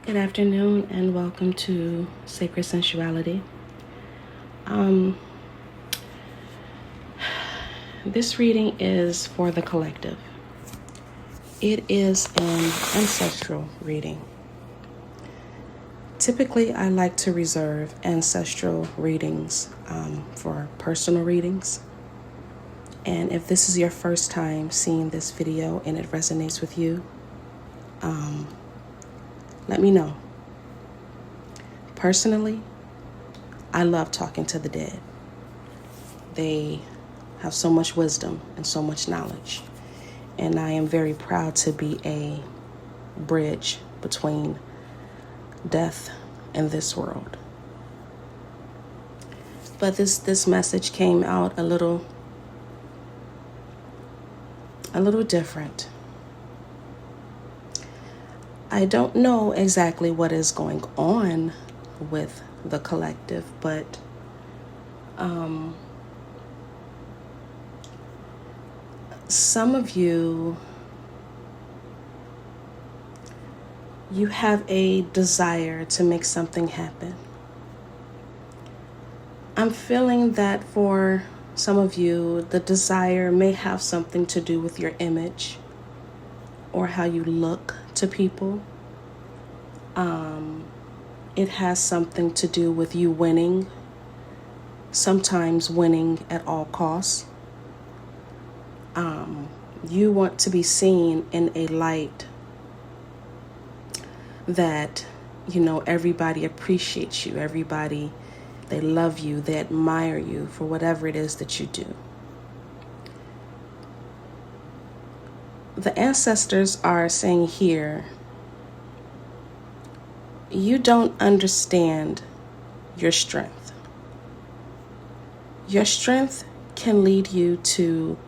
Good afternoon and welcome to Sacred Sensuality. This reading is for the collective. It is an ancestral reading. Typically, I like to reserve ancestral readings for personal readings. And if this is your first time seeing this video and it resonates with you, let me know. Personally, I love talking to the dead. They have so much wisdom and so much knowledge. And I am very proud to be a bridge between death and this world. But this message came out a little different. I don't know exactly what is going on with the collective, but some of you have a desire to make something happen. I'm feeling that for some of you, the desire may have something to do with your image or how you look to people. It has something to do with you winning, sometimes winning at all costs. You want to be seen in a light that, everybody appreciates you, everybody, they love you, they admire you for whatever it is that you do. The ancestors are saying here, you don't understand your strength. Your strength can lead you to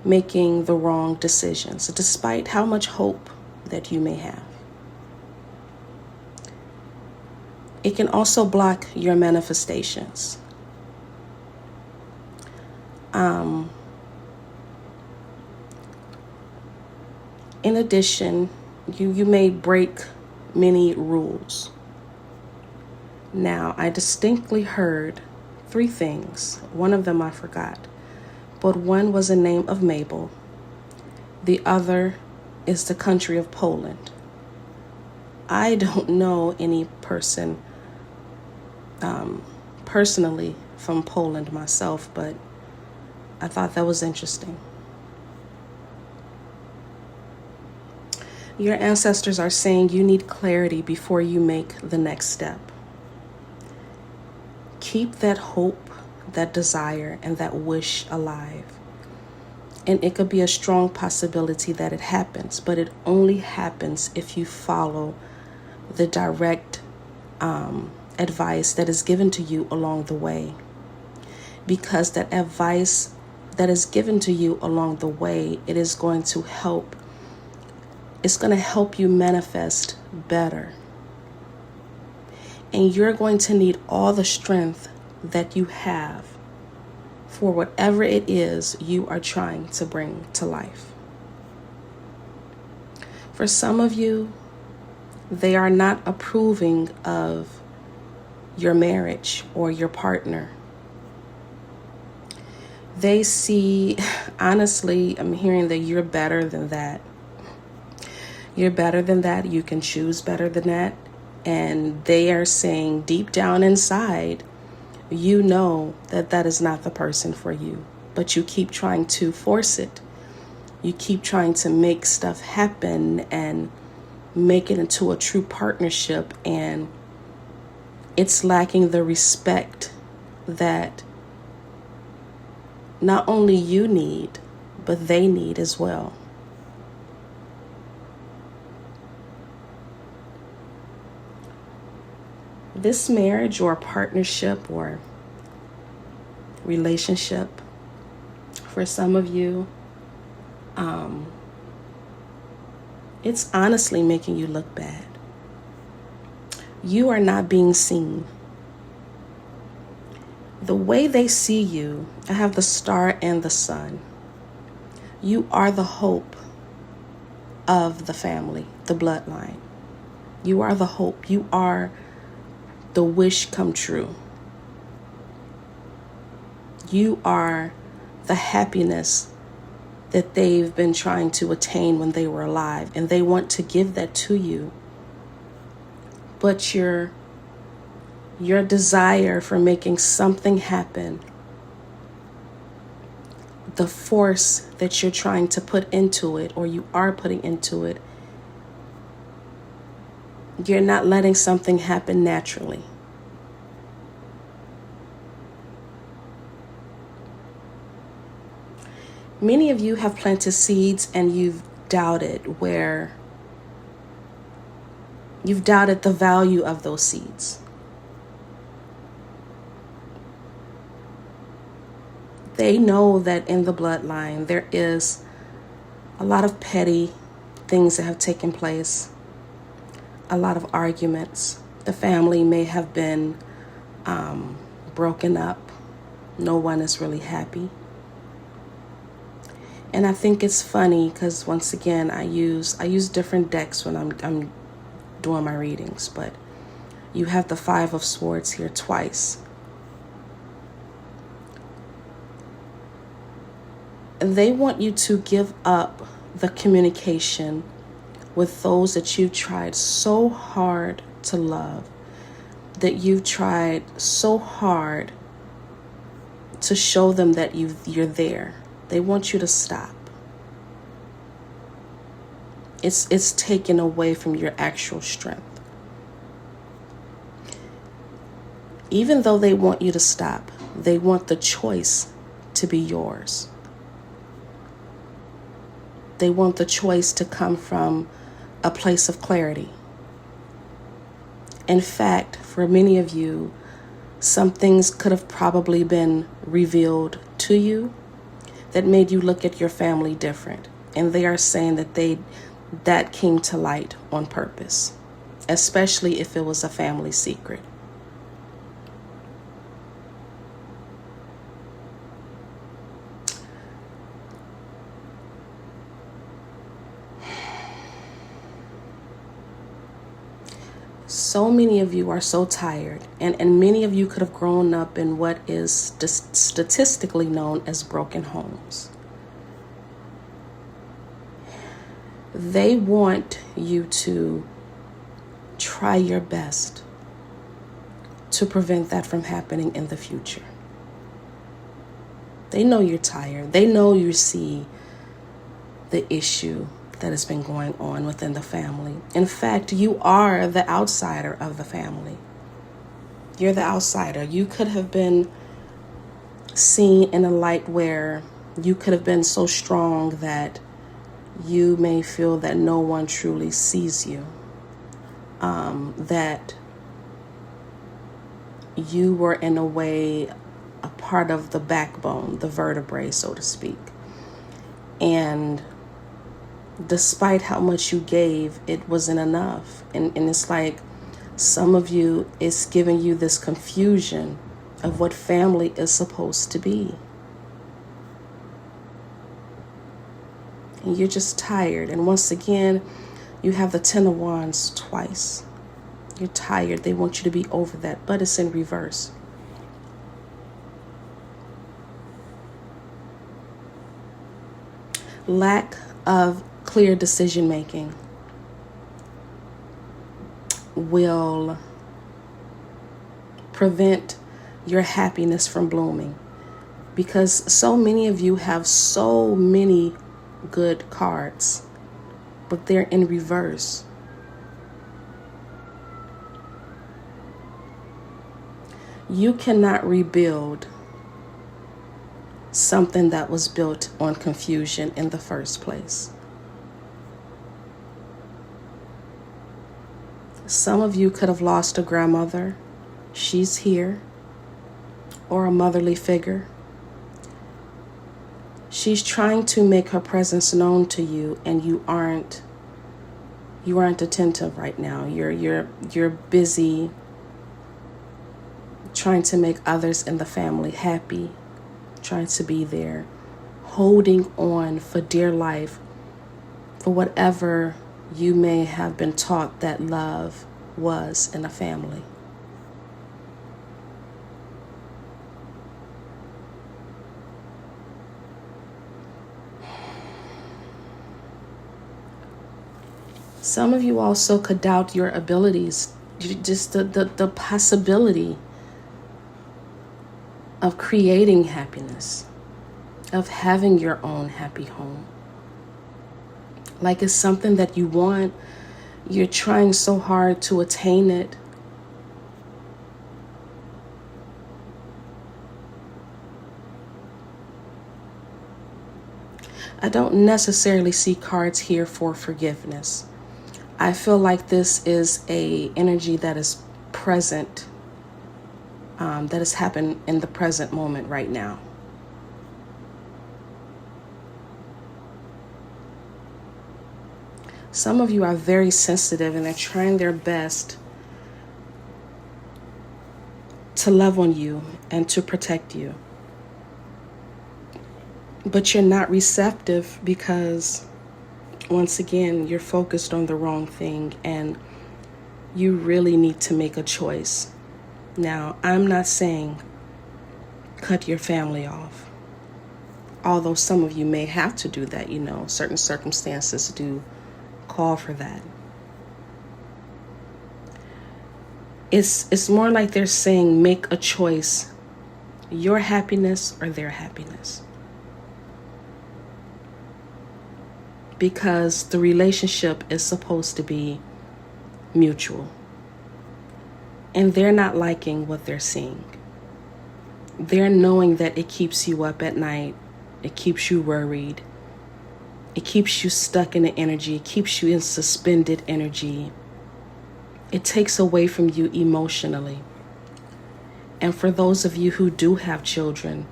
making the wrong decisions, despite how much hope that you may have. It can also block your manifestations. In addition, you may break many rules. Now, I distinctly heard 3 things. One of them I forgot, but one was the name of Mabel. The other is the country of Poland. I don't know any person personally from Poland myself, but I thought that was interesting. Your ancestors are saying you need clarity before you make the next step. Keep that hope, that desire, and that wish alive. And it could be a strong possibility that it happens, but it only happens if you follow the direct advice that is given to you along the way. Because that advice that is given to you along the way, it is going to help. It's going to help you manifest better. And you're going to need all the strength that you have for whatever it is you are trying to bring to life. For some of you, they are not approving of your marriage or your partner. They see, honestly, I'm hearing that you're better than that. You're better than that. You can choose better than that. And they are saying deep down inside, you know that that is not the person for you, but you keep trying to force it. You keep trying to make stuff happen and make it into a true partnership, and it's lacking the respect that not only you need, but they need as well. This marriage or partnership or relationship, for some of you, it's honestly making you look bad. You are not being seen. The way they see you, I have the star and the sun. You are the hope of the family, the bloodline. You are the hope. You are the wish come true. You are the happiness that they've been trying to attain when they were alive, and they want to give that to you. But your desire for making something happen, the force that you're trying to put into it, or you are putting into it, you're not letting something happen naturally. Many of you have planted seeds and you've doubted the value of those seeds. They know that in the bloodline there is a lot of petty things that have taken place, a lot of arguments. The family may have been broken up. No one is really happy. And I think it's funny because, once again, I use different decks when I'm doing my readings, but you have the Five of Swords here twice. They want you to give up the communication with those that you've tried so hard to love, that you've tried so hard to show them that you're there. They want you to stop. It's taken away from your actual strength. Even though they want you to stop, they want the choice to be yours. They want the choice to come from a place of clarity. In fact, for many of you, some things could have probably been revealed to you that made you look at your family different. And they are saying that came to light on purpose, especially if it was a family secret. So many of you are so tired, and many of you could have grown up in what is statistically known as broken homes. They want you to try your best to prevent that from happening in the future. They know you're tired. They know you see the issue that has been going on within the family. In fact, you are the outsider of the family. You're the outsider. You could have been seen in a light where you could have been so strong that you may feel that no one truly sees you. That you were in a way a part of the backbone, the vertebrae, so to speak. And despite how much you gave, it wasn't enough. And it's like some of you, it's giving you this confusion of what family is supposed to be. And you're just tired. And once again, you have the Ten of Wands twice. You're tired. They want you to be over that, but it's in reverse. Lack of clear decision making will prevent your happiness from blooming, because so many of you have so many good cards, but they're in reverse. You cannot rebuild something that was built on confusion in the first place. Some of you could have lost a grandmother. She's here. Or a motherly figure. She's trying to make her presence known to you, and you aren't attentive right now. You're busy trying to make others in the family happy, trying to be there, holding on for dear life for whatever you may have been taught that love was in a family. Some of you also could doubt your abilities, just the possibility of creating happiness, of having your own happy home. Like it's something that you want, you're trying so hard to attain it. I don't necessarily see cards here for forgiveness. I feel like this is a energy that is present, that has happened in the present moment right now. Some of you are very sensitive and they're trying their best to love on you and to protect you. But you're not receptive because, once again, you're focused on the wrong thing and you really need to make a choice. Now, I'm not saying cut your family off, although some of you may have to do that, certain circumstances do call for that. It's more like they're saying make a choice, your happiness or their happiness. Because the relationship is supposed to be mutual. And they're not liking what they're seeing. They're knowing that it keeps you up at night. It keeps you worried. It keeps you stuck in the energy. It keeps you in suspended energy. It takes away from you emotionally. And for those of you who do have children,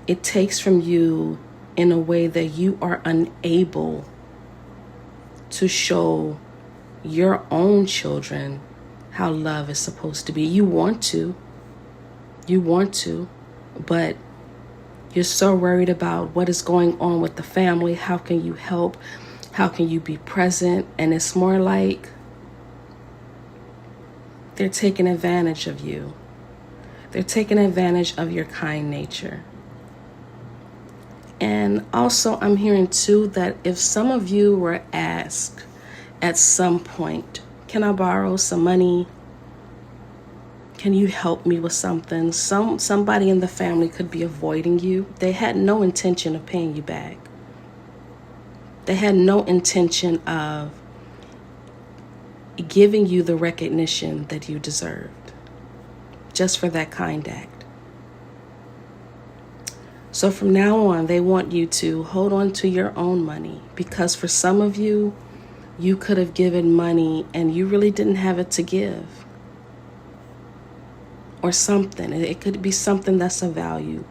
it takes from you in a way that you are unable to show your own children how love is supposed to be. You want to, but you're so worried about what is going on with the family. How can you help? How can you be present? And it's more like they're taking advantage of you. They're taking advantage of your kind nature. And also, I'm hearing too that if some of you were asked at some point, can I borrow some money? Can you help me with something? Somebody in the family could be avoiding you. They had no intention of paying you back. They had no intention of giving you the recognition that you deserved, just for that kind act. So from now on, they want you to hold on to your own money, because for some of you, you could have given money and you really didn't have it to give. Or something. It could be something that's of value.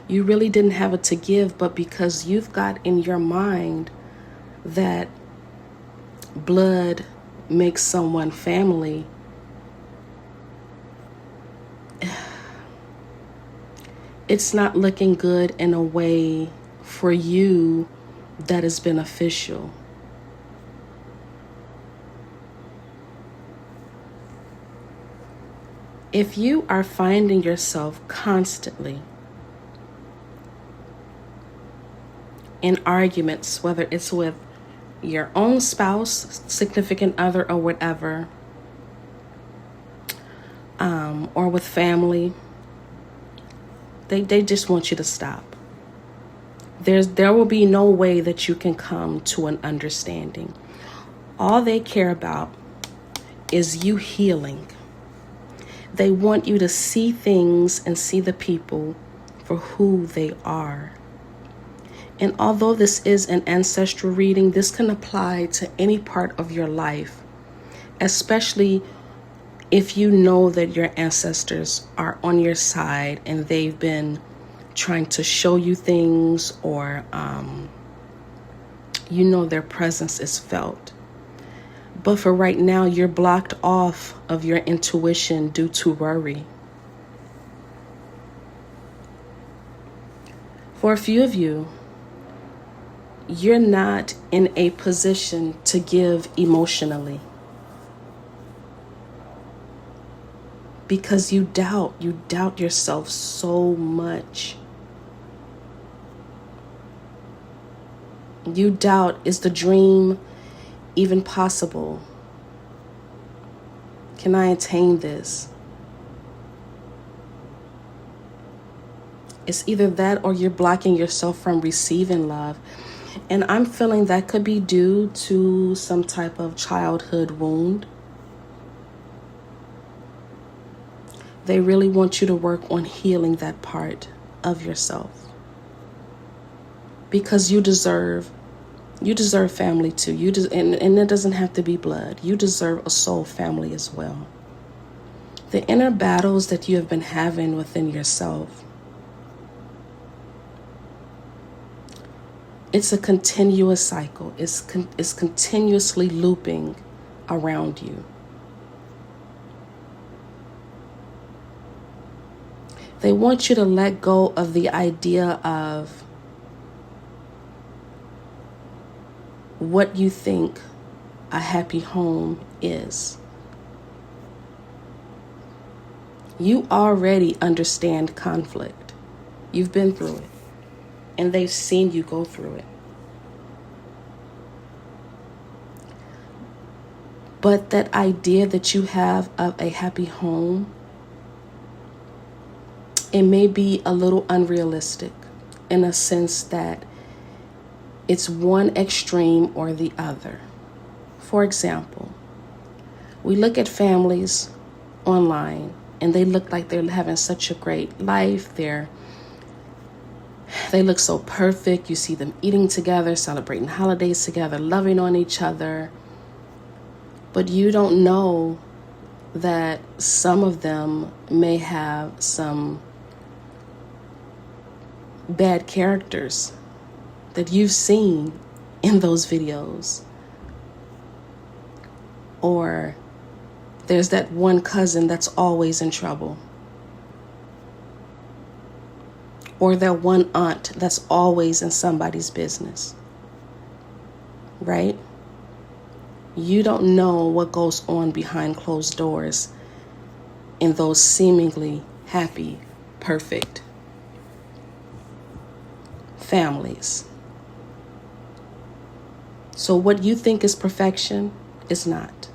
You really didn't have it to give, but because you've got in your mind that blood makes someone family, it's not looking good in a way for you that is beneficial. If you are finding yourself constantly in arguments, whether it's with your own spouse, significant other, or whatever, or with family, they just want you to stop. There will be no way that you can come to an understanding. All they care about is you healing. They want you to see things and see the people for who they are. And although this is an ancestral reading, this can apply to any part of your life, especially if you know that your ancestors are on your side and they've been trying to show you things, or their presence is felt. But for right now, you're blocked off of your intuition due to worry. For a few of you, you're not in a position to give emotionally because you doubt yourself so much. You doubt, is the dream even possible? Can I attain this? It's either that or you're blocking yourself from receiving love. And I'm feeling that could be due to some type of childhood wound. They really want you to work on healing that part of yourself. Because you deserve family too. And it doesn't have to be blood. You deserve a soul family as well. The inner battles that you have been having within yourself, it's a continuous cycle. It's continuously looping around you. They want you to let go of the idea of what you think a happy home is. You already understand conflict. You've been through it, and they've seen you go through it. But that idea that you have of a happy home, it may be a little unrealistic in a sense that it's one extreme or the other. For example, we look at families online and they look like they're having such a great life. They look so perfect. You see them eating together, celebrating holidays together, loving on each other. But you don't know that some of them may have some bad characters that you've seen in those videos. Or there's that one cousin that's always in trouble. Or that one aunt that's always in somebody's business. Right? You don't know what goes on behind closed doors in those seemingly happy, perfect families. So what you think is perfection is not.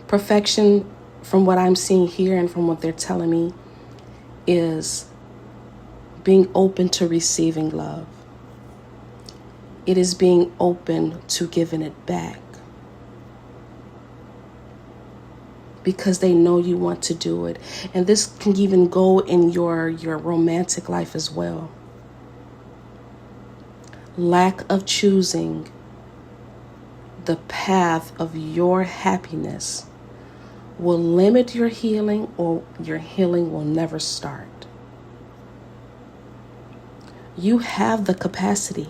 Perfection, from what I'm seeing here and from what they're telling me, is being open to receiving love. It is being open to giving it back. Because they know you want to do it. And this can even go in your romantic life as well. Lack of choosing the path of your happiness will limit your healing, or your healing will never start. You have the capacity.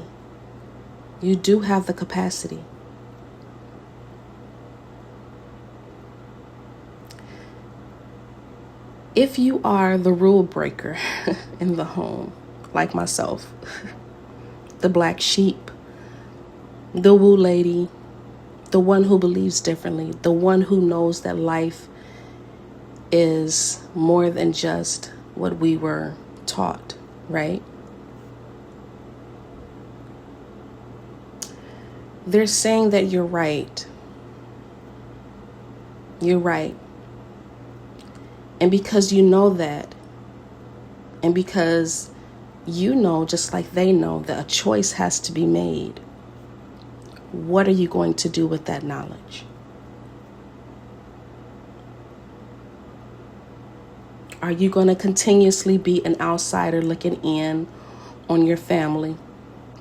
You do have the capacity. If you are the rule breaker in the home, like myself, the black sheep, the woo lady, the one who believes differently, the one who knows that life is more than just what we were taught, right? They're saying that you're right. You're right. And because you know that, and because you know, just like they know, that a choice has to be made, what are you going to do with that knowledge? Are you going to continuously be an outsider looking in on your family,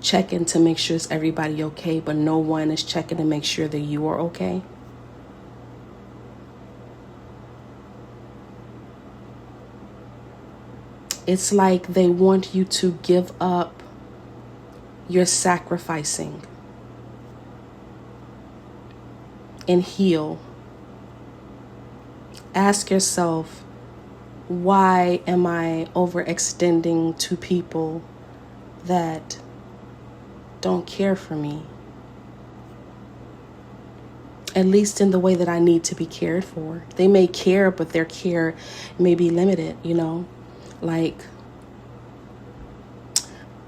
checking to make sure is everybody okay, but no one is checking to make sure that you are okay? It's like they want you to give up your sacrificing and heal. Ask yourself, why am I overextending to people that don't care for me, at least in the way that I need to be cared for. They may care, but their care may be limited, Like,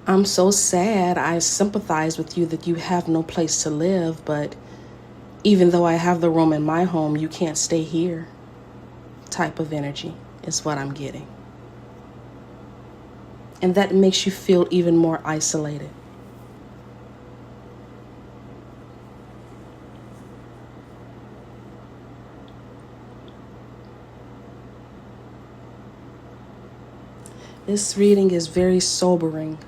I'm so sad. I sympathize with you that you have no place to live, but even though I have the room in my home, you can't stay here. Type of energy is what I'm getting. And that makes you feel even more isolated. This reading is very sobering.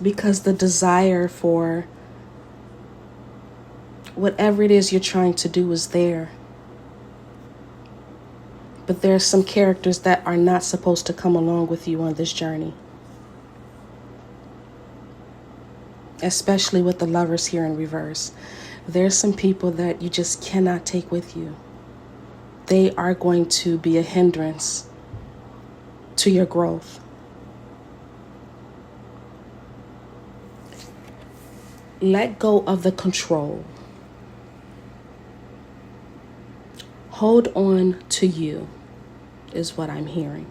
Because the desire for whatever it is you're trying to do is there. But there are some characters that are not supposed to come along with you on this journey. Especially with the Lovers here in reverse. There's some people that you just cannot take with you. They are going to be a hindrance to your growth. Let go of the control. Hold on to you, is what I'm hearing.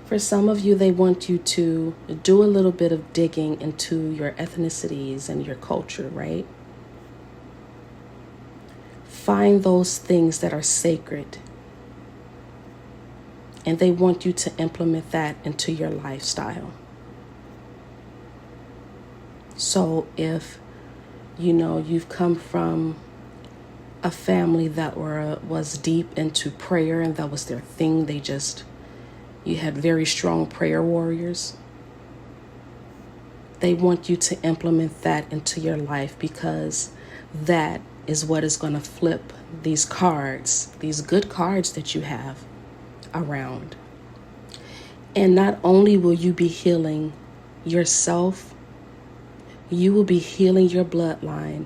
For some of you, they want you to do a little bit of digging into your ethnicities and your culture, right? Find those things that are sacred. And they want you to implement that into your lifestyle. So if, you've come from a family that was deep into prayer and that was their thing, you had very strong prayer warriors. They want you to implement that into your life because that is what is going to flip these cards, these good cards that you have around. And not only will you be healing yourself, you will be healing your bloodline,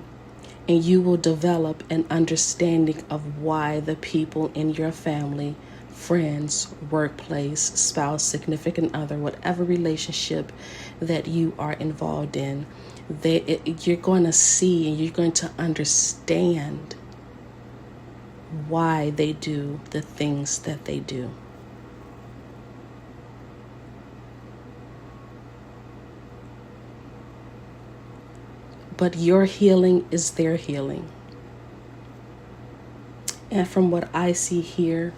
and you will develop an understanding of why the people in your family, friends, workplace, spouse, significant other, whatever relationship that you are involved in, you're going to see and you're going to understand why they do the things that they do. But your healing is their healing. And from what I see here,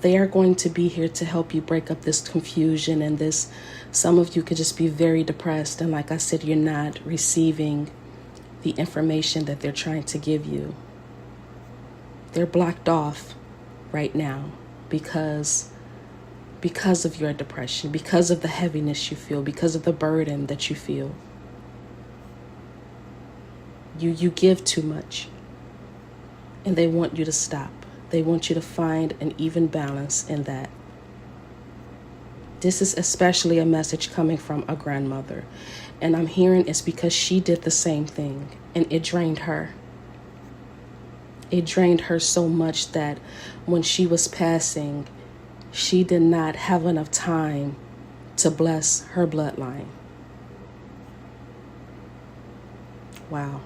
they are going to be here to help you break up this confusion and this. Some of you could just be very depressed. And like I said, you're not receiving the information that they're trying to give you. They're blocked off right now because of your depression, because of the heaviness you feel, because of the burden that you feel. You give too much, and they want you to stop. They want you to find an even balance in that. This is especially a message coming from a grandmother, and I'm hearing it's because she did the same thing, and it drained her. It drained her so much that when she was passing, she did not have enough time to bless her bloodline. Wow.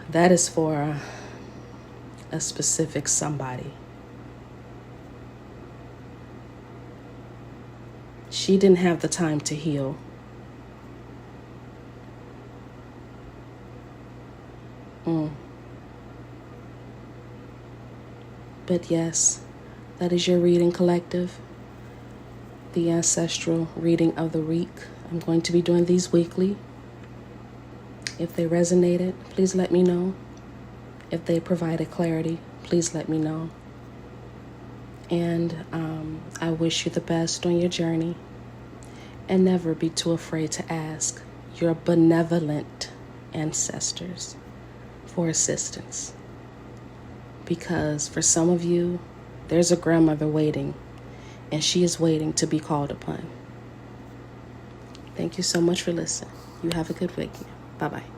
That is for a specific somebody. She didn't have the time to heal. But yes, that is your reading, collective. The ancestral reading of the week. I'm going to be doing these weekly. If they resonated, please let me know. If they provided clarity, please let me know. And I wish you the best on your journey. And never be too afraid to ask your benevolent ancestors for assistance. Because for some of you, there's a grandmother waiting, and she is waiting to be called upon. Thank you so much for listening. You have a good week. Bye-bye.